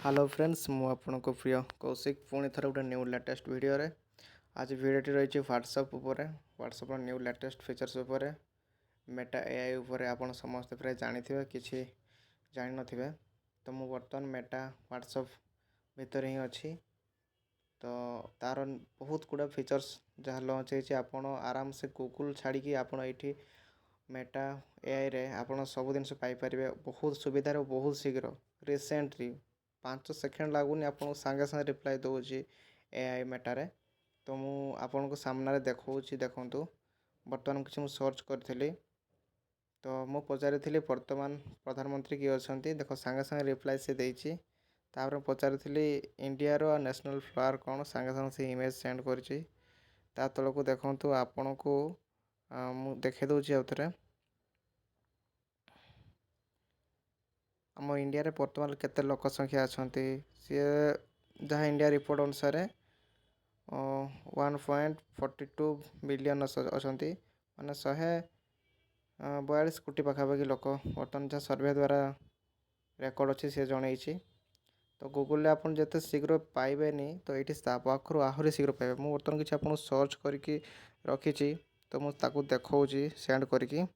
Hello friends मु आपनको प्रिय कौशिक पुणी थर गोटे न्यू लेटेस्ट वीडियो रे आज वीडियोटी रही WhatsApp WhatsApp new latest features उपर मेटा एआई उपर आपण समस्त प्राय जानी किसी जान नथिबे तो मु बर्तमान मेटा व्हाट्सएप भितर ही अच्छी तो तार बहुत गुड़ा फीचर्स जहाँ लॉन्च होती आपण आराम से गूगल छाड़ी आपण ये मेटा एआई रे आपण सब जिन पाइपर बहुत सुविधार बहुत शीघ्र रिसेंटली 5 सेकेंड लगुनि आपको सांगे सांगे रिप्लाई दूसरी एआई मेटारे तो मु आपन को सामने देखा देखु बर्तमान किसी मुझे सर्च करी तो मु पचारि वर्तमान प्रधानमंत्री किए अच्छा देख सांगे सांगे रिप्लाई से देती तापर पचारि इंडिया रो नेशनल फ्लावर कौन सांगे सांगे से इमेज सेंड कर तल को देखु आपण को मु देखे दूसरी आउ थे आम इंडिया रे वर्तमान केते लोक संख्या अच्छा सी जहाँ इंडिया रिपोर्ट अनुसार 1.42 बिलियन अच्छा माने 142 कोटी पाखापाखि लोक बर्तमान जहाँ सर्वे द्वारा रेकर्ड अच्छी सी जन तो गूगल आप जिते शीघ्र पाइबे तो ये पाखर आहरी शीघ्र पाइबे मुझे बर्तमान किसी आपको सर्च करके रखी तो मुझे देखा सेंड करके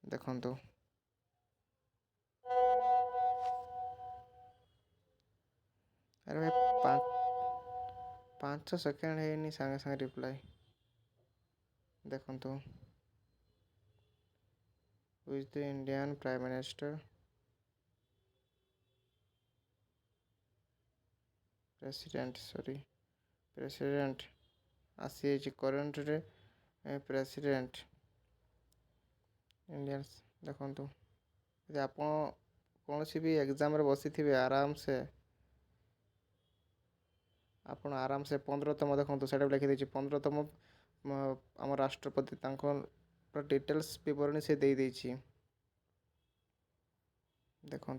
देखो अरे भाई 5 सेकेंड है सांगे सांगे रिप्लाई देखो with the Indian prime minister president आसी करेन्ट रे प्रेसिडेंट इंडियन देखो यदि आप कौन भी एग्जाम रे बसी थे आराम से आपण आराम से 15तम देखो से लिखिदी 15तम आम राष्ट्रपति डिटेल्स विवरणी से दे देछि देखो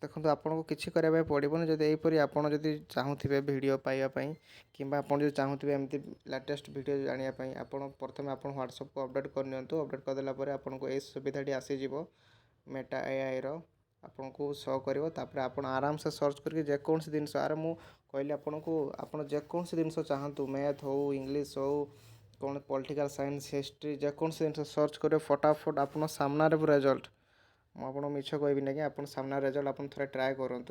देखो आपन को किसी करने पड़ोनी जब यहीपरी आपड़ जदि चाहूे भिड पाइबापी कि आपड़ चाहूे एमती लेटेस्ट भिड जानापी आप प्रथम आप व्हाट्सएप को अपडेट करनी अपडेट करदेला आपन को यही सुविधाटी आसीज मेटा एआई रो आपन को शो कर आप आराम से सर्च करके जेकोसी जिन आर मु कहली आपन को आप जेकोसी जिन चाहतु मैथ हो इंग्लीश हो कौन पॉलिटिकल साइंस हिस्ट्री जेकोसी जिन सर्च करेंगे फटाफट आप सामने रिजल्ट मुझे मिछ कहबी ना कि आप सामना रिजल्ट आप थे ट्राए करूँ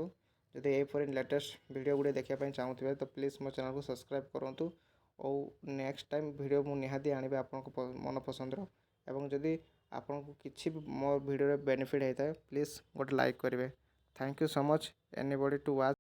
जब यहीपरी लेटेस्ट वीडियो गुड़े देखापी चाहूे तो प्लीज़ मो चैनल को सब्सक्राइब करूँ और नेक्स्ट टाइम वीडियो मुझे निहाती आने आपन मन पसंद एवं जदि आपन को किसी भी मो वीडियो बेनिफिट होता है प्लीज़ गोटे लाइक करेंगे thank you so much anybody to watch.